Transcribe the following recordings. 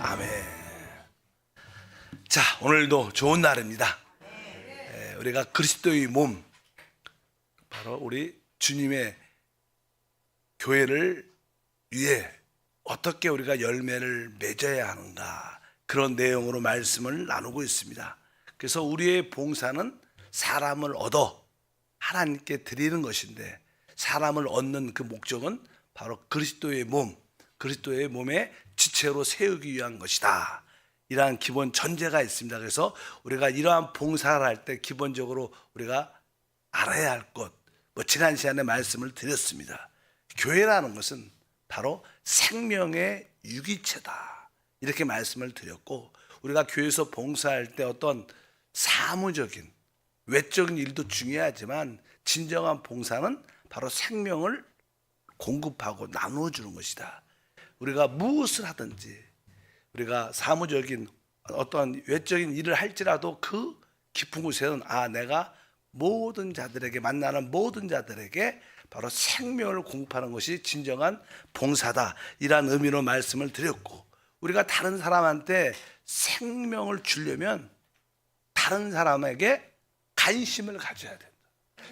아멘. 자, 오늘도 좋은 날입니다. 우리가 그리스도의 몸, 바로 우리 주님의 교회를 위해 어떻게 우리가 열매를 맺어야 하는가, 그런 내용으로 말씀을 나누고 있습니다. 그래서 우리의 봉사는 사람을 얻어 하나님께 드리는 것인데, 사람을 얻는 그 목적은 바로 그리스도의 몸, 그리스도의 몸의 지체로 세우기 위한 것이다. 이러한 기본 전제가 있습니다. 그래서 우리가 이러한 봉사를 할 때 기본적으로 우리가 알아야 할 것, 지난 시간에 말씀을 드렸습니다. 교회라는 것은 바로 생명의 유기체다, 이렇게 말씀을 드렸고, 우리가 교회에서 봉사할 때 어떤 사무적인 외적인 일도 중요하지만 진정한 봉사는 바로 생명을 공급하고 나누어 주는 것이다. 우리가 무엇을 하든지 우리가 사무적인 어떤 외적인 일을 할지라도 그 깊은 곳에는 내가 모든 자들에게, 만나는 모든 자들에게 바로 생명을 공급하는 것이 진정한 봉사다, 이러한 의미로 말씀을 드렸고, 우리가 다른 사람한테 생명을 주려면 다른 사람에게 관심을 가져야 된다.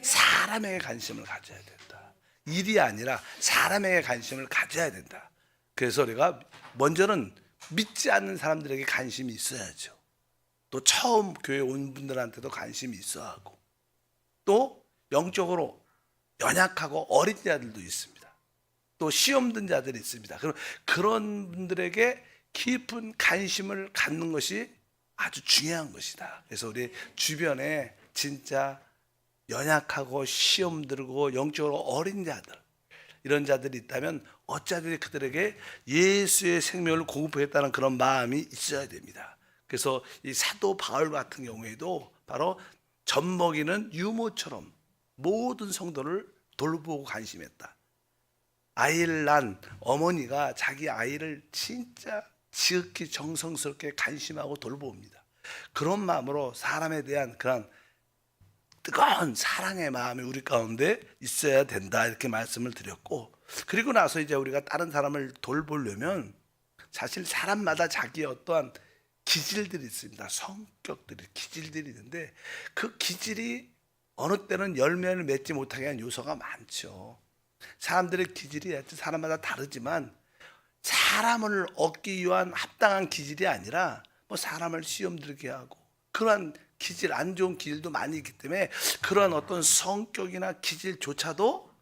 사람에게 관심을 가져야 된다. 일이 아니라 사람에게 관심을 가져야 된다. 그래서 우리가 먼저는 믿지 않는 사람들에게 관심이 있어야죠. 또 처음 교회 온 분들한테도 관심이 있어야 하고, 또 영적으로 연약하고 어린 자들도 있습니다. 또 시험 든 자들이 있습니다. 그런 분들에게 깊은 관심을 갖는 것이 아주 중요한 것이다. 그래서 우리 주변에 진짜 연약하고 시험 들고 영적으로 어린 자들, 이런 자들이 있다면 어찌하든지 그들에게 예수의 생명을 공급하겠다는 그런 마음이 있어야 됩니다. 그래서 이 사도 바울 같은 경우에도 바로 젖먹이는 유모처럼 모든 성도를 돌보고 관심했다. 아이를 낳은 어머니가 자기 아이를 진짜 지극히 정성스럽게 관심하고 돌봅니다. 그런 마음으로 사람에 대한 그런 뜨거운 사랑의 마음이 우리 가운데 있어야 된다, 이렇게 말씀을 드렸고, 그리고 나서 이제 우리가 다른 사람을 돌보려면 사실 사람마다 자기의 어떠한 기질들이 있습니다. 성격들이, 기질들이 있는데 그 기질이 어느 때는 열매를 맺지 못하게 하는 요소가 많죠. 사람들의 기질이 사람마다 다르지만 사람을 얻기 위한 합당한 기질이 아니라 사람을 시험 들게 하고, 그러한 기질, 안 좋은 기질도 많이 있기 때문에 그러한 어떤 성격이나 기질조차도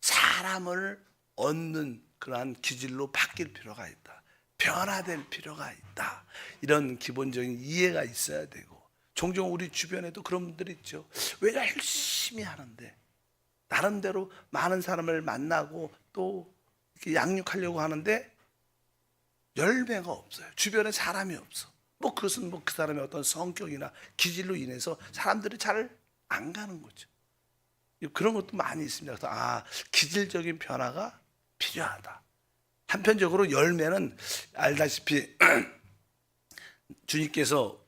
사람을 얻는 그러한 기질로 바뀔 필요가 있다. 변화될 필요가 있다. 이런 기본적인 이해가 있어야 되고, 종종 우리 주변에도 그런 분들이 있죠. 왜 열심히 하는데, 나름대로 많은 사람을 만나고 또 이렇게 양육하려고 하는데 열매가 없어요. 주변에 사람이 없어. 그것은 그 사람의 어떤 성격이나 기질로 인해서 사람들이 잘 안 가는 거죠. 그런 것도 많이 있습니다. 그래서 기질적인 변화가 필요하다. 한편적으로 열매는 알다시피 주님께서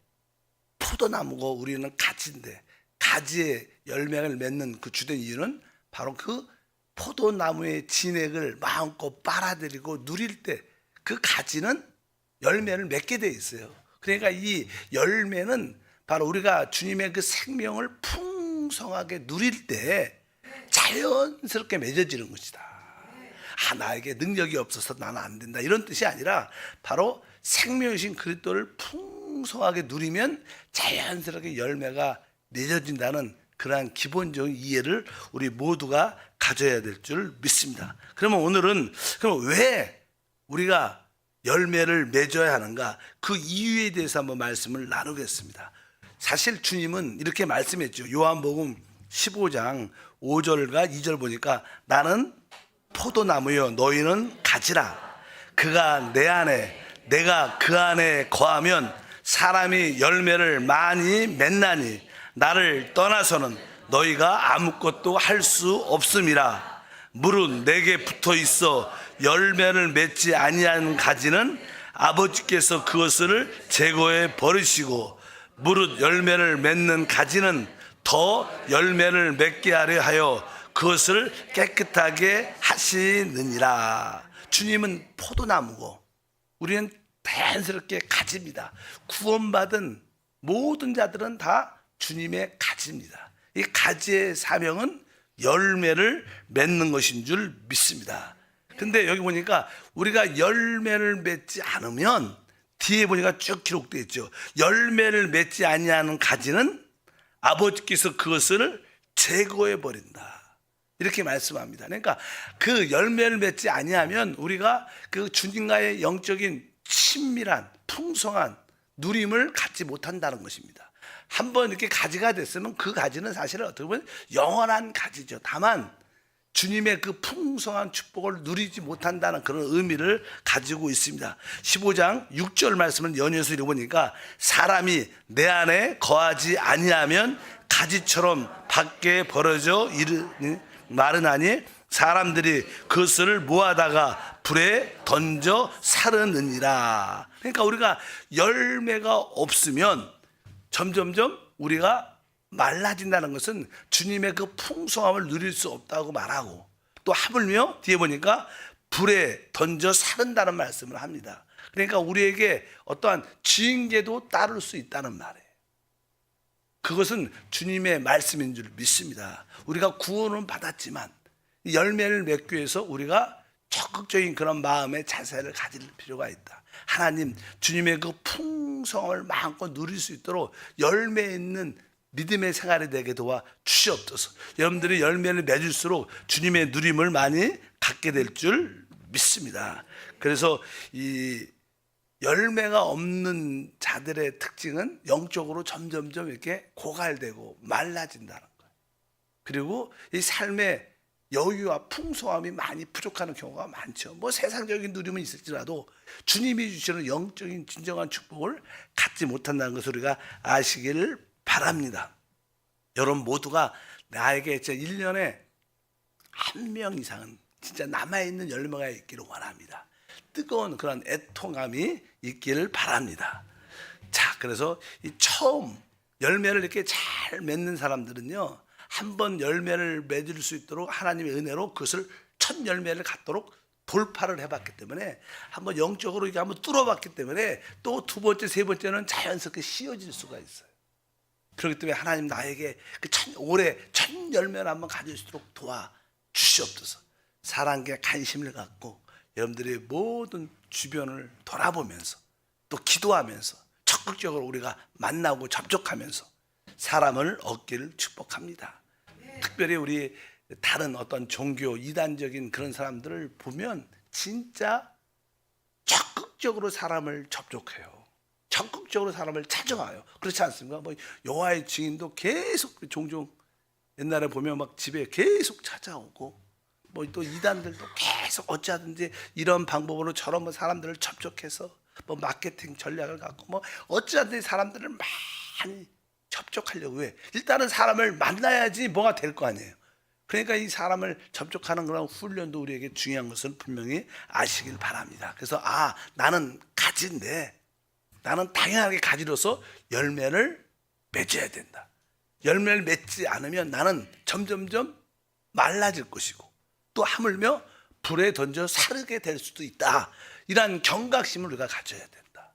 포도나무고 우리는 가지인데, 가지에 열매를 맺는 그 주된 이유는 바로 그 포도나무의 진액을 마음껏 빨아들이고 누릴 때 그 가지는 열매를 맺게 돼 있어요. 그러니까 이 열매는 바로 우리가 주님의 그 생명을 풍성하게 누릴 때 자연스럽게 맺어지는 것이다. 나에게 능력이 없어서 나는 안 된다, 이런 뜻이 아니라 바로 생명이신 그리스도를 풍성하게 누리면 자연스럽게 열매가 맺어진다는 그러한 기본적인 이해를 우리 모두가 가져야 될 줄 믿습니다. 그러면 오늘은 왜 우리가 열매를 맺어야 하는가, 그 이유에 대해서 한번 말씀을 나누겠습니다. 사실 주님은 이렇게 말씀했죠. 요한복음 15장 5절과 2절 보니까 나는 포도나무요 너희는 가지라. 그가 내 안에 내가 그 안에 거하면 사람이 열매를 많이 맺나니 나를 떠나서는 너희가 아무것도 할 수 없음이라. 무릇 내게 붙어 있어 열매를 맺지 아니한 가지는 아버지께서 그것을 제거해 버리시고, 무릇 열매를 맺는 가지는 더 열매를 맺게 하려 하여 그것을 깨끗하게 하시느니라. 주님은 포도나무고 우리는 자연스럽게 가집니다. 구원받은 모든 자들은 다 주님의 가지입니다. 이 가지의 사명은 열매를 맺는 것인 줄 믿습니다. 근데 여기 보니까 우리가 열매를 맺지 않으면, 뒤에 보니까 쭉 기록되어 있죠. 열매를 맺지 아니하는 가지는 아버지께서 그것을 제거해 버린다, 이렇게 말씀합니다. 그러니까 그 열매를 맺지 아니하면 우리가 그 주님과의 영적인 친밀한 풍성한 누림을 갖지 못한다는 것입니다. 한번 이렇게 가지가 됐으면 그 가지는 사실 어떻게 보면 영원한 가지죠. 다만 주님의 그 풍성한 축복을 누리지 못한다는 그런 의미를 가지고 있습니다. 15장 6절 말씀을 연이어서 읽어보니까 사람이 내 안에 거하지 아니하면 가지처럼 밖에 벌어져 마르나니 사람들이 그것을 모아다가 불에 던져 사르느니라. 그러니까 우리가 열매가 없으면 점점점 우리가 말라진다는 것은 주님의 그 풍성함을 누릴 수 없다고 말하고, 또 하물며 뒤에 보니까 불에 던져 사른다는 말씀을 합니다. 그러니까 우리에게 어떠한 징계도 따를 수 있다는 말이에요. 그것은 주님의 말씀인 줄 믿습니다. 우리가 구원은 받았지만 열매를 맺기 위해서 우리가 적극적인 그런 마음의 자세를 가질 필요가 있다. 하나님, 주님의 그 풍성을 마음껏 누릴 수 있도록 열매 있는 믿음의 생활이 되게 도와 주시옵소서. 여러분들이 열매를 맺을수록 주님의 누림을 많이 갖게 될 줄 믿습니다. 그래서 이 열매가 없는 자들의 특징은 영적으로 점점점 이렇게 고갈되고 말라진다는 거예요. 그리고 이 삶의 여유와 풍성함이 많이 부족하는 경우가 많죠. 뭐 세상적인 누림은 있을지라도 주님이 주시는 영적인 진정한 축복을 갖지 못한다는 것을 우리가 아시기를 바랍니다. 여러분 모두가 나에게 1년에 한 명 이상은 진짜 남아있는 열매가 있기를 원합니다. 뜨거운 그런 애통함이 있기를 바랍니다. 자, 그래서 이 처음 열매를 이렇게 잘 맺는 사람들은요, 한번 열매를 맺을 수 있도록 하나님의 은혜로 그것을 첫 열매를 갖도록 돌파를 해봤기 때문에, 한번 영적으로 이게 한번 뚫어봤기 때문에 또 두 번째, 세 번째는 자연스럽게 씌워질 수가 있어요. 그렇기 때문에 하나님 나에게 그 올해 첫 열매를 한번 가질 수 있도록 도와주시옵소서. 사랑에 관심을 갖고 여러분들이 모든 주변을 돌아보면서 또 기도하면서 적극적으로 우리가 만나고 접촉하면서 사람을 얻기를 축복합니다. 특별히 우리 다른 어떤 종교 이단적인 그런 사람들을 보면 진짜 적극적으로 사람을 접촉해요. 적극적으로 사람을 찾아와요. 그렇지 않습니까? 뭐 여호와의 증인도 계속 종종 옛날에 보면 막 집에 계속 찾아오고, 뭐 또 이단들도 계속 어찌하든지 이런 방법으로 저런 뭐 사람들을 접촉해서 뭐 마케팅 전략을 갖고 뭐 어찌하든지 사람들을 많이 접촉하려고 해. 일단은 사람을 만나야지 뭐가 될 거 아니에요. 그러니까 이 사람을 접촉하는 그런 훈련도 우리에게 중요한 것을 분명히 아시길 바랍니다. 그래서 나는 가지인데 나는 당연하게 가지로서 열매를 맺어야 된다. 열매를 맺지 않으면 나는 점점점 말라질 것이고 또 하물며 불에 던져 사르게 될 수도 있다. 이러한 경각심을 우리가 가져야 된다.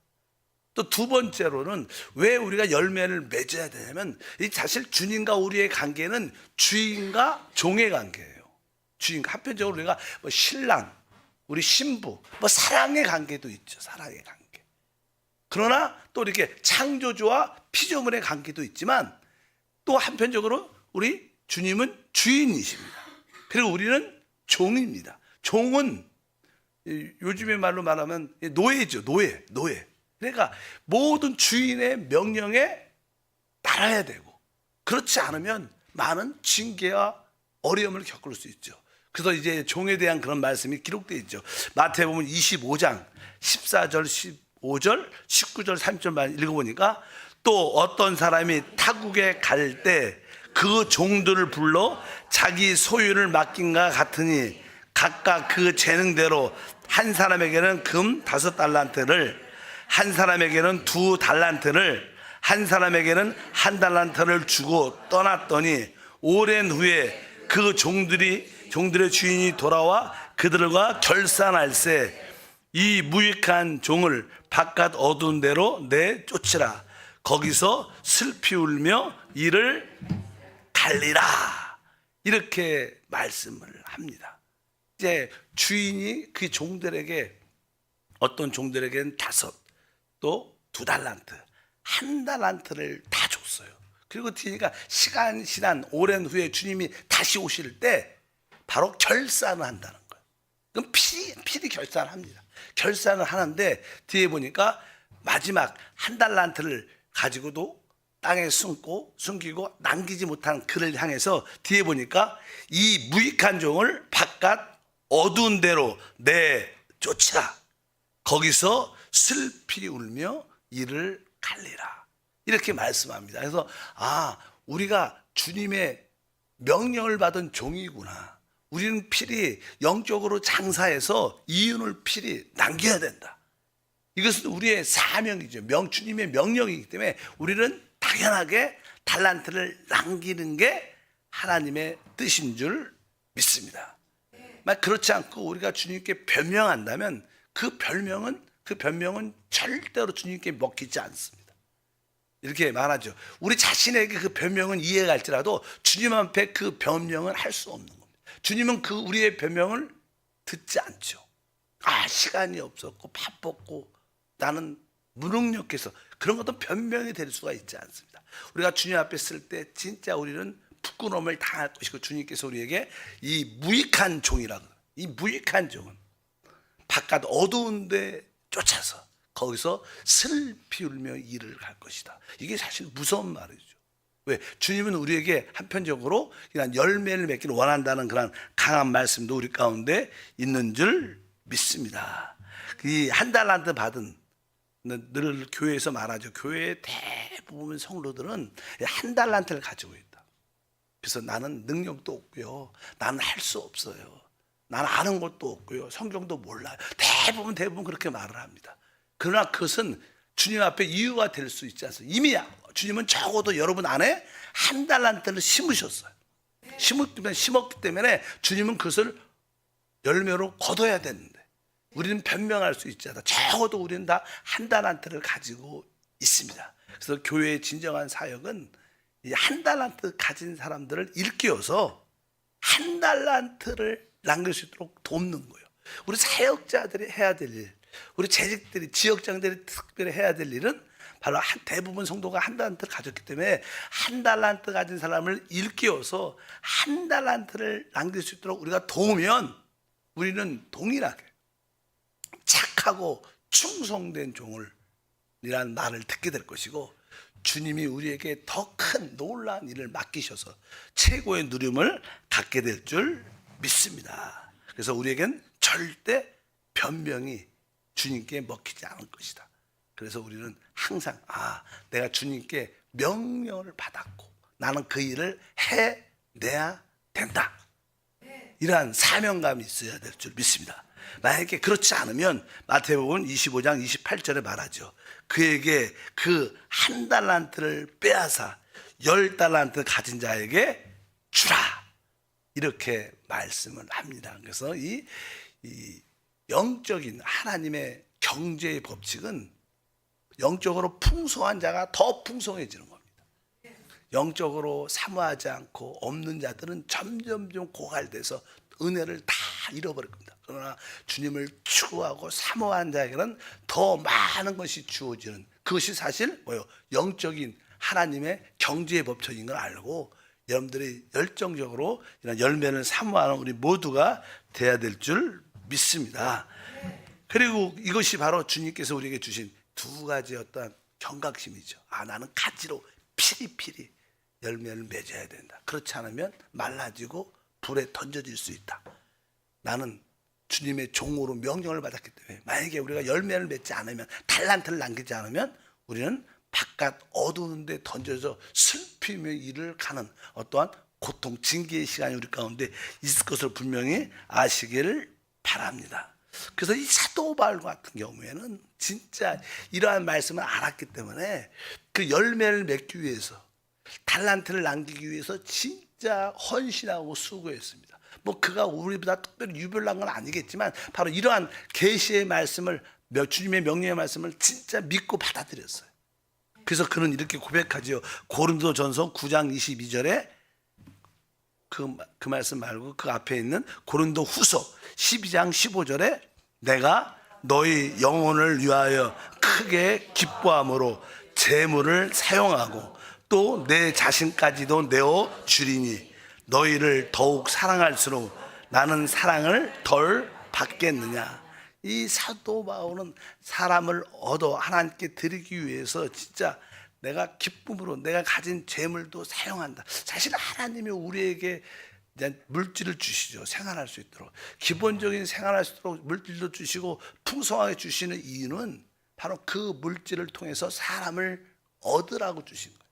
또 두 번째로는 왜 우리가 열매를 맺어야 되냐면, 이 사실 주님과 우리의 관계는 주인과 종의 관계예요. 주인과 한편적으로 우리가 뭐 신랑, 우리 신부, 뭐 사랑의 관계도 있죠. 사랑의 관계. 그러나 또 이렇게 창조주와 피조물의 관계도 있지만 또 한편적으로 우리 주님은 주인이십니다. 그리고 우리는 종입니다. 종은 요즘의 말로 말하면 노예죠. 노예. 그러니까 모든 주인의 명령에 따라야 되고, 그렇지 않으면 많은 징계와 어려움을 겪을 수 있죠. 그래서 이제 종에 대한 그런 말씀이 기록되어 있죠. 마태복음 25장 14절 15절 19절 30절만 읽어보니까, 또 어떤 사람이 타국에 갈 때 그 종들을 불러 자기 소유를 맡긴가 같으니 각각 그 재능대로 한 사람에게는 금 5달란트를, 한 사람에게는 2달란트를, 한 사람에게는 1달란트를 주고 떠났더니 오랜 후에 그 종들의 주인이 돌아와 그들과 결산할세 이 무익한 종을 바깥 어두운 데로 내쫓으라. 거기서 슬피 울며 이를 갈리라. 이렇게 말씀을 합니다. 이제 주인이 그 종들에게, 어떤 종들에게는 5, 또 2달란트, 1달란트를 다 줬어요. 그리고 뒤니까 시간이 지난 오랜 후에 주님이 다시 오실 때 바로 결산을 한다는 거예요. 그럼 필히 결산을 합니다. 결산을 하는데 뒤에 보니까 마지막 1달란트를 가지고도 땅에 숨기고 남기지 못한 그를 향해서 뒤에 보니까 이 무익한 종을 바깥 어두운 데로 내쫓으라. 거기서 슬피 울며 이를 갈리라. 이렇게 말씀합니다. 그래서 우리가 주님의 명령을 받은 종이구나. 우리는 필히 영적으로 장사해서 이윤을 필히 남겨야 된다. 이것은 우리의 사명이죠. 주님의 명령이기 때문에 우리는 당연하게 달란트를 남기는 게 하나님의 뜻인 줄 믿습니다. 그렇지 않고 우리가 주님께 변명한다면 그 변명은 절대로 주님께 먹히지 않습니다. 이렇게 말하죠. 우리 자신에게 그 변명은 이해가 갈지라도 주님 앞에 그 변명은 할 수 없는 겁니다. 주님은 그 우리의 변명을 듣지 않죠. 시간이 없었고 바빴고 나는 무능력해서, 그런 것도 변명이 될 수가 있지 않습니다. 우리가 주님 앞에 쓸 때 진짜 우리는 부끄러움을 당할 것이고, 주님께서 우리에게 이 무익한 종이라고, 이 무익한 종은 바깥 어두운 데 쫓아서 거기서 슬피 울며 이를 갈 것이다. 이게 사실 무서운 말이죠. 왜? 주님은 우리에게 한편적으로 그냥 열매를 맺기를 원한다는 그런 강한 말씀도 우리 가운데 있는 줄 믿습니다. 이 1달란트 받은, 늘 교회에서 말하죠. 교회의 대부분 성도들은 1달란트를 가지고 있다. 그래서 나는 능력도 없고요, 나는 할 수 없어요, 나는 아는 것도 없고요, 성경도 몰라요. 대부분 그렇게 말을 합니다. 그러나 그것은 주님 앞에 이유가 될 수 있지 않습니까? 이미 주님은 적어도 여러분 안에 1달란트를 심으셨어요. 심었기 때문에 주님은 그것을 열매로 거둬야 되는데, 우리는 변명할 수 있지 않다. 적어도 우리는 다 1달란트를 가지고 있습니다. 그래서 교회의 진정한 사역은 이 1달란트 가진 사람들을 일깨워서 1달란트를 남길 수 있도록 돕는 거예요. 우리 사역자들이 해야 될 일, 우리 재직들이, 지역장들이 특별히 해야 될 일은 바로 대부분 성도가 1달란트를 가졌기 때문에 1달란트 가진 사람을 일깨워서 1달란트를 남길 수 있도록 우리가 도우면 우리는 동일하게 착하고 충성된 종을 이란 말을 듣게 될 것이고, 주님이 우리에게 더 큰 놀라운 일을 맡기셔서 최고의 누림을 갖게 될 줄 믿습니다. 그래서 우리에겐 절대 변명이 주님께 먹히지 않을 것이다. 그래서 우리는 항상 내가 주님께 명령을 받았고 나는 그 일을 해내야 된다, 이러한 사명감이 있어야 될 줄 믿습니다. 만약에 그렇지 않으면 마태복음 25장 28절에 말하죠. 그에게 그 1달란트를 빼앗아 10달란트 가진 자에게 주라, 이렇게 말씀을 합니다. 그래서 이 영적인 하나님의 경제의 법칙은 영적으로 풍성한 자가 더 풍성해지는 겁니다. 영적으로 사모하지 않고 없는 자들은 점점 고갈돼서 은혜를 다 잃어버릴 겁니다. 그러나 주님을 추구하고 사모한 자에게는 더 많은 것이 주어지는, 그것이 사실 영적인 하나님의 경제의 법칙인 걸 알고 여러분들이 열정적으로 이런 열매를 사모하는 우리 모두가 돼야 될 줄 믿습니다. 그리고 이것이 바로 주님께서 우리에게 주신 2가지 어떤 경각심이죠. 나는 가지로 피리피리 열매를 맺어야 된다. 그렇지 않으면 말라지고 불에 던져질 수 있다. 나는 주님의 종으로 명령을 받았기 때문에 만약에 우리가 열매를 맺지 않으면, 달란트를 남기지 않으면 우리는 바깥 어두운 데 던져서 슬피며 일을 가는 어떠한 고통, 징계의 시간이 우리 가운데 있을 것을 분명히 아시기를 바랍니다. 그래서 이 사도 바울 같은 경우에는 진짜 이러한 말씀을 알았기 때문에 그 열매를 맺기 위해서, 달란트를 남기기 위해서 진짜 헌신하고 수고했습니다. 뭐 그가 우리보다 특별히 유별난 건 아니겠지만 바로 이러한 계시의 말씀을 주님의 명령의 말씀을 진짜 믿고 받아들였어요. 그래서 그는 이렇게 고백하지요. 고린도전서 9장 22절에 그 말씀 말고 그 앞에 있는 고린도후서 12장 15절에 내가 너희 영혼을 위하여 크게 기뻐함으로 재물을 사용하고 또 내 자신까지도 내어 주리니 너희를 더욱 사랑할수록 나는 사랑을 덜 받겠느냐. 이 사도 바울은 사람을 얻어 하나님께 드리기 위해서 진짜 내가 기쁨으로 내가 가진 재물도 사용한다. 사실 하나님이 우리에게 물질을 주시죠. 생활할 수 있도록 기본적인 생활할 수 있도록 물질도 주시고 풍성하게 주시는 이유는 바로 그 물질을 통해서 사람을 얻으라고 주신 거예요.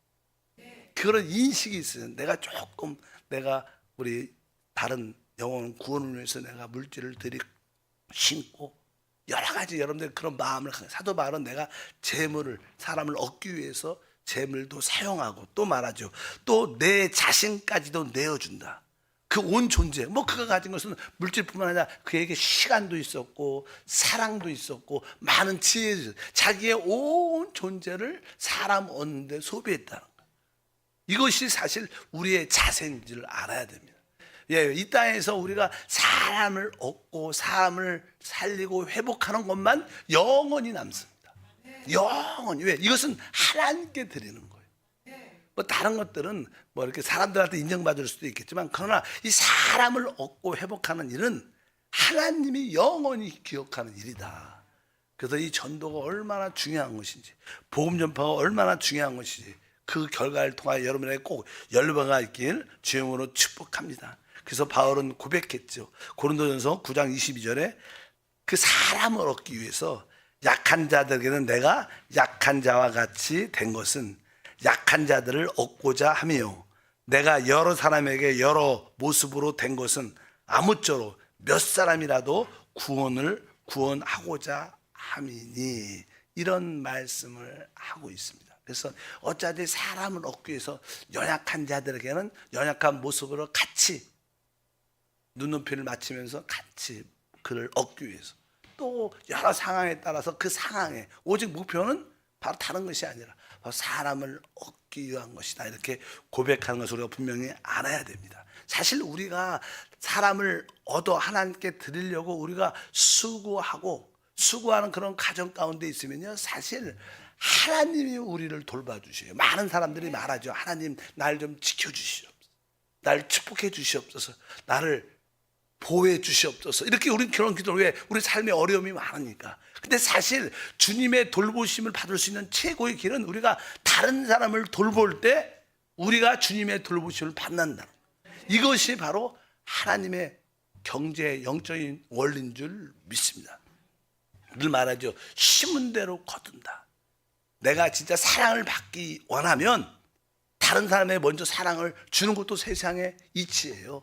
그런 인식이 있어요. 내가 우리 다른 영혼 구원을 위해서 내가 물질을 신고 여러 가지 여러분들 그런 마음을 사도 바울은 내가 재물을 사람을 얻기 위해서 재물도 사용하고 또 말하죠. 또 내 자신까지도 내어준다. 그 온 존재, 뭐 그가 가진 것은 물질뿐만 아니라 그에게 시간도 있었고 사랑도 있었고 많은 지혜도 있었고 자기의 온 존재를 사람 얻는 데 소비했다는 거예요. 이것이 사실 우리의 자세인 줄 알아야 됩니다. 예, 이 땅에서 우리가 사람을 얻고 사람을 살리고 회복하는 것만 영원히 남습니다. 영원히. 왜? 이것은 하나님께 드리는 거예요. 뭐 다른 것들은 뭐 이렇게 사람들한테 인정받을 수도 있겠지만 그러나 이 사람을 얻고 회복하는 일은 하나님이 영원히 기억하는 일이다. 그래서 이 전도가 얼마나 중요한 것인지 복음 전파가 얼마나 중요한 것인지 그 결과를 통하여 여러분에게 꼭 열매가 있길 주님으로 축복합니다. 그래서 바울은 고백했죠. 고린도전서 9장 22절에 그 사람을 얻기 위해서 약한 자들에게는 내가 약한 자와 같이 된 것은 약한 자들을 얻고자 하며 내가 여러 사람에게 여러 모습으로 된 것은 아무쪼록 몇 사람이라도 구원하고자 함이니 이런 말씀을 하고 있습니다. 그래서 어차피 사람을 얻기 위해서 연약한 자들에게는 연약한 모습으로 같이 눈높이를 맞추면서 같이 그를 얻기 위해서 또 여러 상황에 따라서 그 상황에 오직 목표는 바로 다른 것이 아니라 바로 사람을 얻기 위한 것이다. 이렇게 고백하는 것을 우리가 분명히 알아야 됩니다. 사실 우리가 사람을 얻어 하나님께 드리려고 우리가 수고하는 그런 가정 가운데 있으면요, 사실 하나님이 우리를 돌봐주셔요. 많은 사람들이 말하죠. 하나님 날 좀 지켜주시옵소서, 날 축복해 주시옵소서, 나를 보호해 주시옵소서. 이렇게 우리는 그런 기도를 왜? 우리 삶에 어려움이 많으니까. 근데 사실 주님의 돌보심을 받을 수 있는 최고의 길은 우리가 다른 사람을 돌볼 때 우리가 주님의 돌보심을 받는다. 이것이 바로 하나님의 경제 영적인 원리인 줄 믿습니다. 늘 말하죠. 심은 대로 거둔다. 내가 진짜 사랑을 받기 원하면 다른 사람에 먼저 사랑을 주는 것도 세상의 이치예요.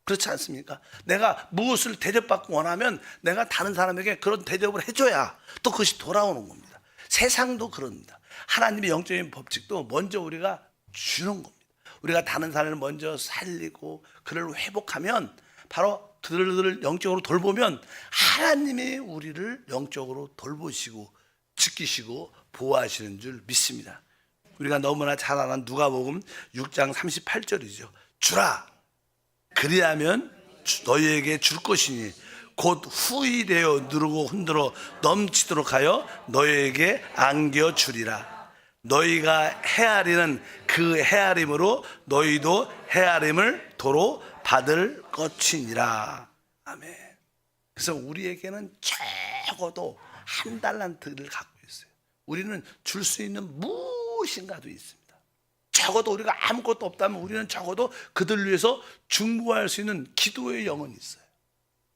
그렇지 않습니까? 내가 무엇을 대접받고 원하면 내가 다른 사람에게 그런 대접을 해줘야 또 그것이 돌아오는 겁니다. 세상도 그럽니다. 하나님의 영적인 법칙도 먼저 우리가 주는 겁니다. 우리가 다른 사람을 먼저 살리고 그를 회복하면 바로 그들을 영적으로 돌보면 하나님이 우리를 영적으로 돌보시고 지키시고 보호하시는 줄 믿습니다. 우리가 너무나 잘 아는 누가복음 6장 38절이죠. 주라 그리하면 너희에게 줄 것이니 곧 후히 되어 누르고 흔들어 넘치도록 하여 너희에게 안겨주리라. 너희가 헤아리는 그 헤아림으로 너희도 헤아림을 도로 받을 것이니라. 아멘. 그래서 우리에게는 적어도 한 달란트를 갖고 있어요. 우리는 줄 수 있는 무엇인가도 있습니다. 적어도 우리가 아무것도 없다면 우리는 적어도 그들을 위해서 중보할 수 있는 기도의 영혼이 있어요.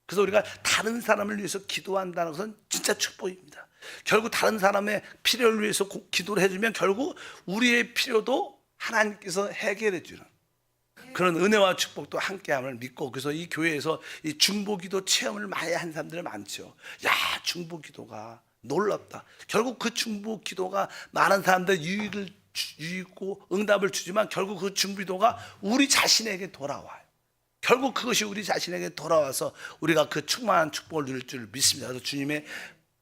그래서 우리가 다른 사람을 위해서 기도한다는 것은 진짜 축복입니다. 결국 다른 사람의 필요를 위해서 기도를 해주면 결국 우리의 필요도 하나님께서 해결해 주는 그런 은혜와 축복도 함께함을 믿고, 그래서 이 교회에서 이 중보기도 체험을 많이 한 사람들이 많죠. 야, 중보기도가 놀랍다. 결국 그 중보기도가 많은 사람들 유익고 응답을 주지만 결국 그 중보기도가 우리 자신에게 돌아와요. 결국 그것이 우리 자신에게 돌아와서 우리가 그 충만한 축복을 누릴 줄 믿습니다. 그래서 주님의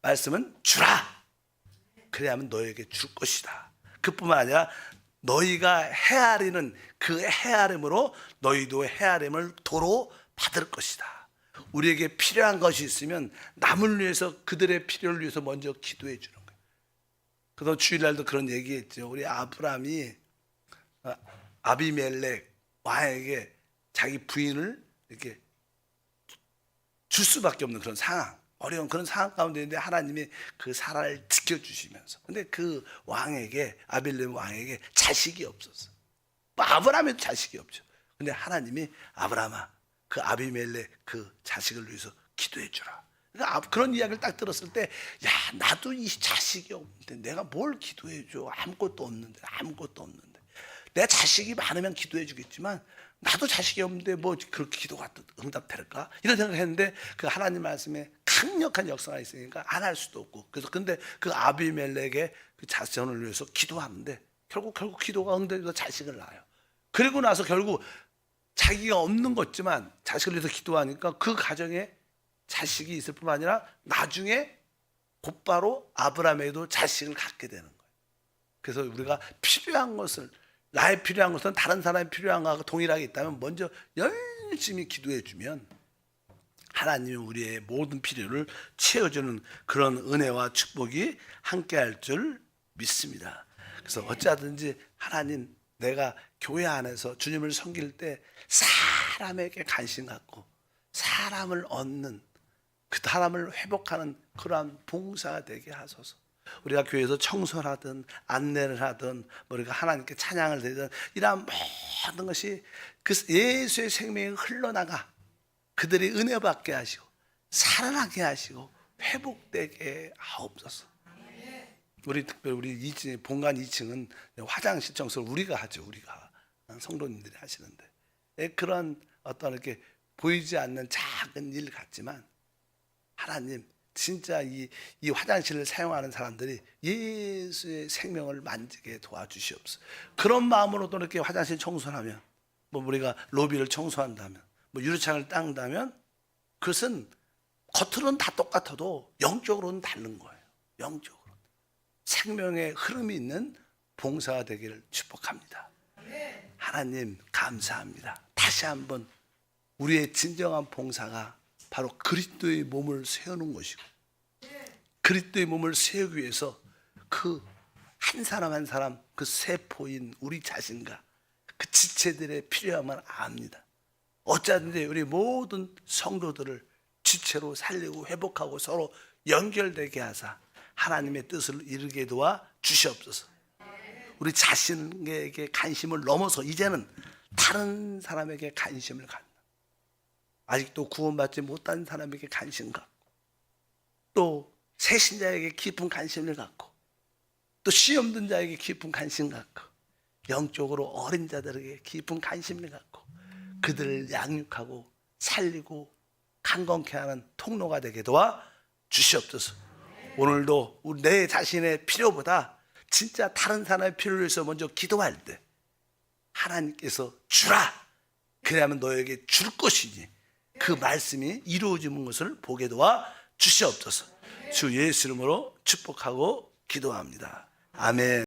말씀은 주라. 그래야만 너에게 줄 것이다. 그뿐만 아니라 너희가 헤아리는 그 헤아림으로 너희도 헤아림을 도로 받을 것이다. 우리에게 필요한 것이 있으면 남을 위해서, 그들의 필요를 위해서 먼저 기도해 주는 거예요. 그래서 주일날도 그런 얘기했죠. 우리 아브라함이 아비멜렉 왕에게 자기 부인을 이렇게 줄 수밖에 없는 그런 상황, 어려운 그런 상황 가운데 있는데 하나님이 그 사라를 지켜주시면서, 근데 그 왕에게, 아빌레 왕에게 자식이 없었어. 뭐 아브라함에도 자식이 없죠. 근데 하나님이 아브라함아, 그 아비멜렉 그 자식을 위해서 기도해 주라. 그러니까 그런 이야기를 딱 들었을 때, 야, 나도 이 자식이 없는데 내가 뭘 기도해 줘? 아무것도 없는데. 내 자식이 많으면 기도해 주겠지만 나도 자식이 없는데 뭐 그렇게 기도가 응답될까? 이런 생각했는데 그 하나님 말씀에 강력한 역사가 있으니까 안 할 수도 없고, 그래서 근데 그 아비멜렉의 그 자손을 위해서 기도하는데 결국 기도가 응답돼서 자식을 낳아요. 그리고 나서 결국 자기가 없는 거지만 자식을 위해서 기도하니까 그 가정에 자식이 있을 뿐만 아니라 나중에 곧바로 아브라함에도 자식을 갖게 되는 거예요. 그래서 우리가 필요한 것을, 나의 필요한 것은 다른 사람이 필요한 것과 동일하게 있다면 먼저 열심히 기도해 주면 하나님이 우리의 모든 필요를 채워주는 그런 은혜와 축복이 함께할 줄 믿습니다. 그래서 어찌하든지 하나님, 내가 교회 안에서 주님을 섬길 때 사람에게 관심 갖고 사람을 얻는, 그 사람을 회복하는 그러한 봉사가 되게 하소서. 우리가 교회에서 청소를 하든 안내를 하든 우리가 하나님께 찬양을 드리든 이러한 모든 것이 그 예수의 생명이 흘러나가 그들이 은혜 받게 하시고 살아나게 하시고 회복되게 하옵소서. 특별히 우리 2층, 본관 2층은 화장실 청소를 우리가 하죠. 우리가 성도님들이 하시는데 그런 어떤 이렇게 보이지 않는 작은 일 같지만 하나님, 진짜 이 화장실을 사용하는 사람들이 예수의 생명을 만지게 도와주시옵소서. 그런 마음으로도 이렇게 화장실 청소를 하면, 뭐 우리가 로비를 청소한다면, 뭐 유리창을 닦는다면 그것은 겉으로는 다 똑같아도 영적으로는 다른 거예요. 영적으로 생명의 흐름이 있는 봉사가 되기를 축복합니다. 하나님 감사합니다. 다시 한번 우리의 진정한 봉사가 바로 그리스도의 몸을 세우는 것이고, 그리스도의 몸을 세우기 위해서 그 한 사람 한 사람, 그 세포인 우리 자신과 그 지체들의 필요함을 압니다. 어쩌든지 우리 모든 성도들을 지체로 살리고 회복하고 서로 연결되게 하사 하나님의 뜻을 이루게 도와 주시옵소서. 우리 자신에게 관심을 넘어서 이제는 다른 사람에게 관심을 갖는, 아직도 구원받지 못한 사람에게 관심 갖고, 또 새신자에게 깊은 관심을 갖고, 또 시험 든 자에게 깊은 관심 갖고, 영적으로 어린 자들에게 깊은 관심을 갖고 그들을 양육하고 살리고 강건케 하는 통로가 되게 도와 주시옵소서. 오늘도 내 자신의 필요보다 진짜 다른 사람의 필요를 위해서 먼저 기도할 때 하나님께서 주라, 그래야만 너에게 줄 것이니 그 말씀이 이루어지는 것을 보게 도와 주시옵소서. 주 예수 이름으로 축복하고 기도합니다. 아멘.